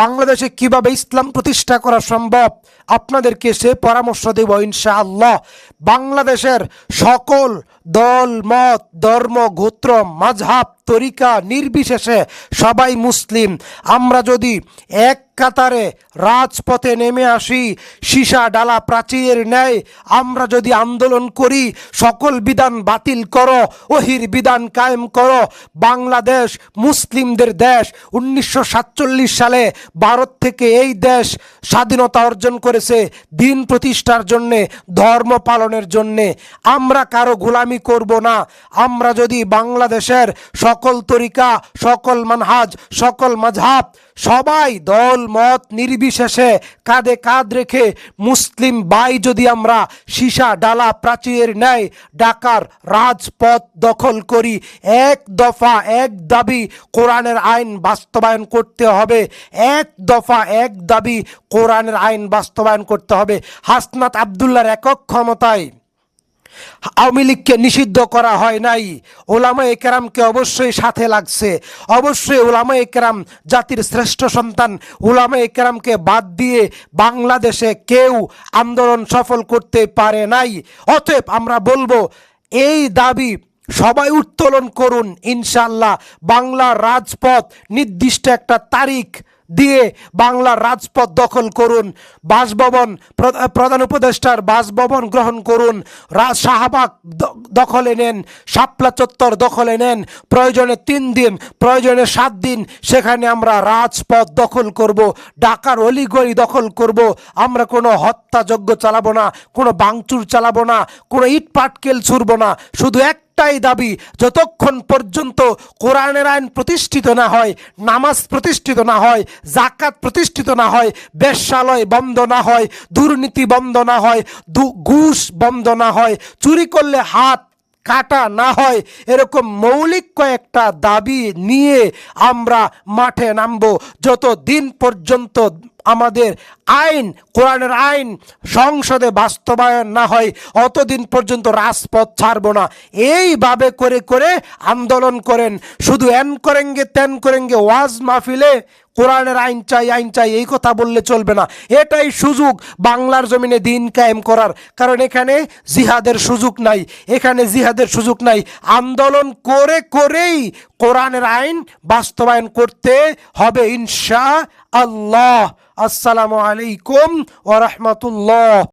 বাংলাদেশে কিভাবে ইসলাম প্রতিষ্ঠা করা সম্ভব আপনাদেরকে সে পরামর্শ দেব ইনশাআল্লাহ। বাংলাদেশের সকল দল মত ধর্ম গোত্র মাযহাব তরিকা নির্বিশেষে সবাই মুসলিম। আমরা যদি এক কাতারে রাজপথে নেমে আসি, সীসা ডালা প্রাচীরের ন্যায় আমরা যদি আন্দোলন করি, সকল বিধান বাতিল করো, ওহির বিধান কায়েম করো, বাংলাদেশ মুসলিমদের দেশ। 1947 সালে ভারত থেকে এই দেশ স্বাধীনতা অর্জন করেছে দিন প্রতিষ্ঠার জন্যে, ধর্ম পালনের জন্যে। আমরা কারো গোলামি করব না। আমরা যদি বাংলাদেশের সকল তরিকা, সকল মানহাজ, সকল মাযহাব, সবাই দল মত নির্বিশেষে কাঁধে কাঁধ রেখে মুসলিম ভাই যদি আমরা সীসা ডালা প্রাচীরের ন্যায় ঢাকার রাজপথ দখল করি, এক দফা এক দাবি কোরআনের আইন বাস্তবায়ন করতে হবে। এক দফা এক দাবি কোরআনের আইন বাস্তবায়ন করতে হবে। হাসনাত আব্দুল্লাহর একক ক্ষমতায় আওয়ামী লীগকে নিষিদ্ধ করা হয় নাই। ওলামায়ে কেরামকে অবশ্যই সাথে লাগছে। অবশ্যই ওলামায়ে কেরাম জাতির শ্রেষ্ঠ সন্তান। ওলামায়ে কেরামকে বাদ দিয়ে বাংলাদেশে কেউ আন্দোলন সফল করতে পারে নাই। অতএব আমরা বলবো এই দাবি সবাই উত্তোলন করুন ইনশাআল্লাহ। বাংলার রাজপথ নির্দিষ্ট একটা তারিখ দিয়ে বাংলার রাজপথ দখল করুন। বাসভবন, প্রধান উপদেষ্টার বাসভবন গ্রহণ করুন। শাহবাগ দখলে নেন, শাপলা চত্বর দখলে নেন। প্রয়োজনে 3 দিন, প্রয়োজনে 7 দিন সেখানে আমরা রাজপথ দখল করব, ঢাকার অলিগলি দখল করব। আমরা কোনো হত্যাযজ্ঞ চালাবো না, কোনো ভাঙচুর চালাবো না, কোনো ইট পাটকেল ছুড়বো না। শুধু একটাই দাবি, যতক্ষণ পর্যন্ত কোরআনের আইন প্রতিষ্ঠিত না হয়, নামাজ প্রতিষ্ঠিত না হয়, যাকাত প্রতিষ্ঠিত না হয়, বেশ্যালয় বন্ধ না হয়, দুর্নীতি বন্ধ না হয়, ঘুষ বন্ধ না হয়, চুরি করলে হাত কাটা না হয়, এরকম মৌলিক কয়েকটা দাবি নিয়ে আমরা মাঠে নামবো। যত দিন পর্যন্ত আমাদের আইন, কোরআনের আইন সংসদে বাস্তবায়ন না হয়, অতদিন পর্যন্ত রাজপথ ছাড়ব না। এইভাবে করে করে আন্দোলন করেন। শুধু এন করেঙ্গে তেন করেঙ্গে ওয়াজ মাহফিলে কোরআনের আইন চাই, আইন চাই এই কথা বললে চলবে না। এটাই সুযোগ বাংলার জমিনে দিন কায়েম করার। কারণ এখানে জিহাদের সুযোগ নাই, এখানে জিহাদের সুযোগ নাই। আন্দোলন করে করেই কোরআনের আইন বাস্তবায়ন করতে হবে ইনশাআল্লাহ। আসসালামু আলাইকুম ওয়া রাহমাতুল্লাহ।